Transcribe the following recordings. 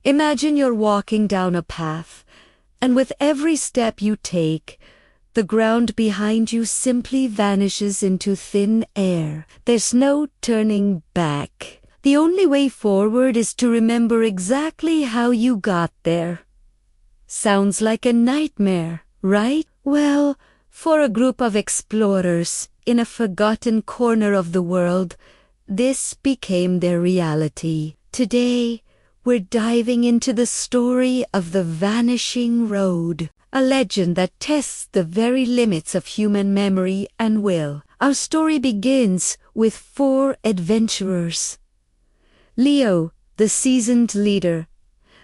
Imagine you're walking down a path, and with every step you take, the ground behind you simply vanishes into thin air. There's no turning back. The only way forward is to remember exactly how you got there. Sounds like a nightmare, right? Well, for a group of explorers in a forgotten corner of the world, this became their reality. Today, we're diving into the story of the Vanishing Road, a legend that tests the very limits of human memory and will. Our story begins with 4 adventurers. Leo, the seasoned leader.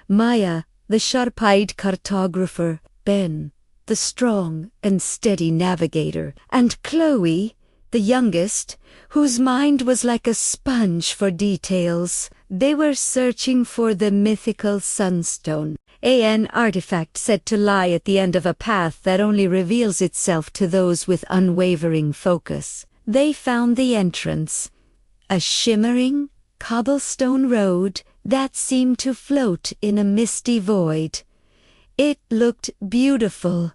Maya, the sharp-eyed cartographer. Ben, the strong and steady navigator. And Chloe, the youngest, whose mind was like a sponge for details. They were searching for the mythical sunstone, an artifact said to lie at the end of a path that only reveals itself to those with unwavering focus. They found the entrance, a shimmering cobblestone road that seemed to float in a misty void. It looked beautiful,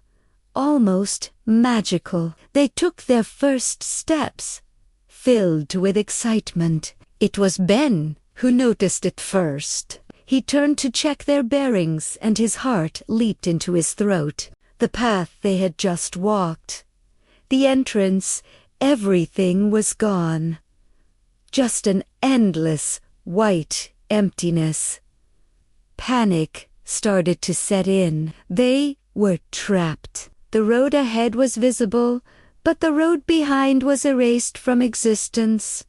almost magical. They took their first steps, filled with excitement. It was Ben who noticed it first. He turned to check their bearings, and his heart leaped into his throat. The path they had just walked, the entrance, everything was gone. Just an endless white emptiness. Panic started to set in. They were trapped. The road ahead was visible, but the road behind was erased from existence.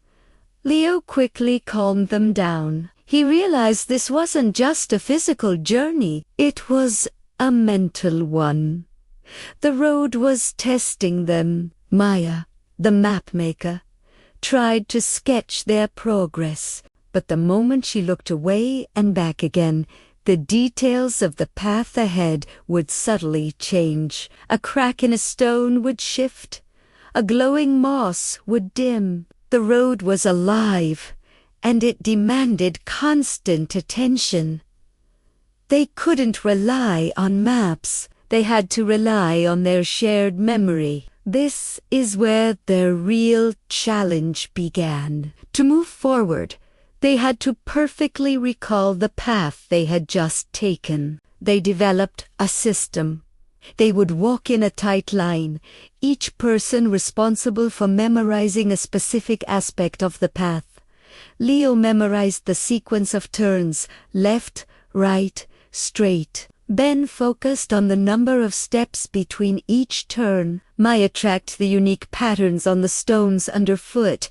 Leo quickly calmed them down. He realized this wasn't just a physical journey, it was a mental one. The road was testing them. Maya, the mapmaker, tried to sketch their progress, but the moment she looked away and back again, the details of the path ahead would subtly change. A crack in a stone would shift. A glowing moss would dim. The road was alive, and it demanded constant attention. They couldn't rely on maps. They had to rely on their shared memory. This is where their real challenge began. To move forward, they had to perfectly recall the path they had just taken. They developed a system. They would walk in a tight line, each person responsible for memorizing a specific aspect of the path. Leo memorized the sequence of turns, left, right, straight. Ben focused on the number of steps between each turn. Maya tracked the unique patterns on the stones underfoot,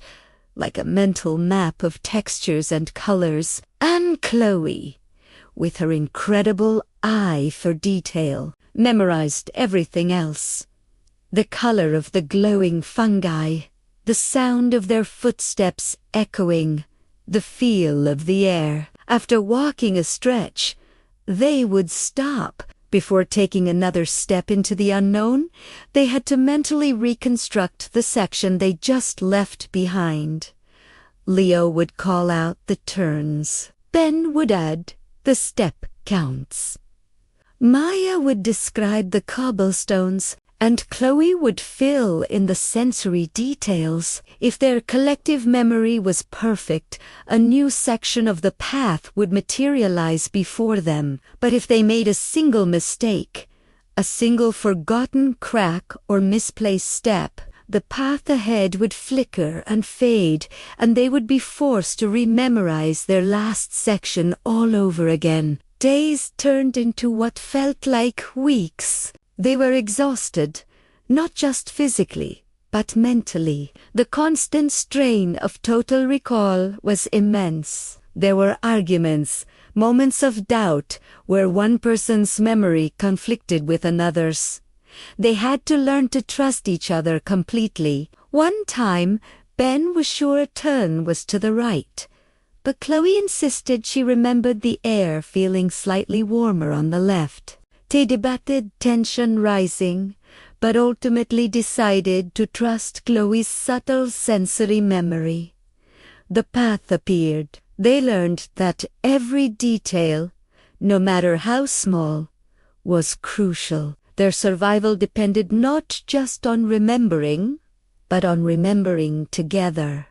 like a mental map of textures and colors. And Chloe, with her incredible eye for detail, memorized everything else. The color of the glowing fungi, the sound of their footsteps echoing, the feel of the air. After walking a stretch, they would stop. Before taking another step into the unknown, they had to mentally reconstruct the section they just left behind. Leo would call out the turns. Ben would add the step counts. Maya would describe the cobblestones, and Chloe would fill in the sensory details. If their collective memory was perfect, a new section of the path would materialize before them. But if they made a single mistake, a single forgotten crack or misplaced step, the path ahead would flicker and fade, and they would be forced to rememorize their last section all over again. Days turned into what felt like weeks. They were exhausted, not just physically, but mentally. The constant strain of total recall was immense. There were arguments, moments of doubt, where one person's memory conflicted with another's. They had to learn to trust each other completely. One time, Ben was sure a turn was to the right, but Chloe insisted she remembered the air feeling slightly warmer on the left. They debated, tension rising, but ultimately decided to trust Chloe's subtle sensory memory. The path appeared. They learned that every detail, no matter how small, was crucial. Their survival depended not just on remembering, but on remembering together.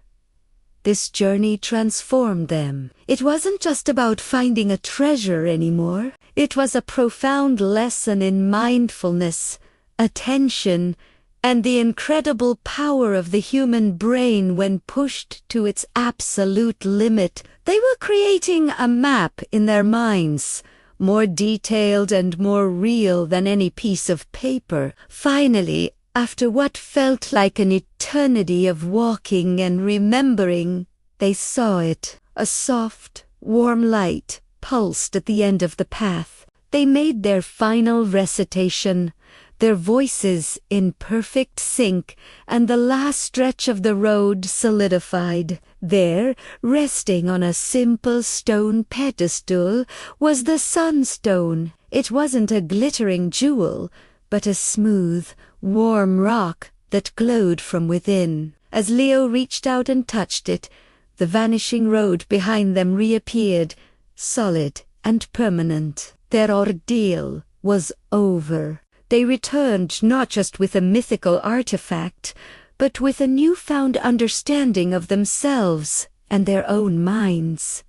This journey transformed them. It wasn't just about finding a treasure anymore. It was a profound lesson in mindfulness, attention, and the incredible power of the human brain when pushed to its absolute limit. They were creating a map in their minds, more detailed and more real than any piece of paper. Finally, after what felt like an eternity of walking and remembering, they saw it. A soft, warm light pulsed at the end of the path. They made their final recitation, their voices in perfect sync, and the last stretch of the road solidified. There, resting on a simple stone pedestal, was the sunstone. It wasn't a glittering jewel, but a smooth, warm rock that glowed from within. As Leo reached out and touched it, the vanishing road behind them reappeared, solid and permanent. Their ordeal was over. They returned not just with a mythical artifact, but with a newfound understanding of themselves and their own minds.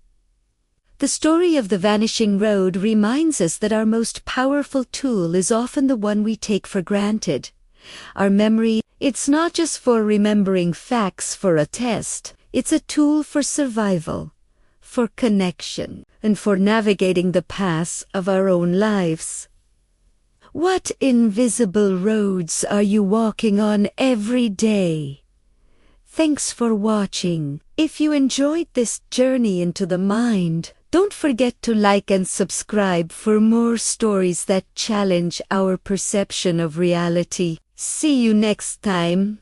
The story of the vanishing road reminds us that our most powerful tool is often the one we take for granted. Our memory, it's not just for remembering facts for a test. It's a tool for survival, for connection, and for navigating the paths of our own lives. What invisible roads are you walking on every day? Thanks for watching. If you enjoyed this journey into the mind, don't forget to like and subscribe for more stories that challenge our perception of reality. See you next time.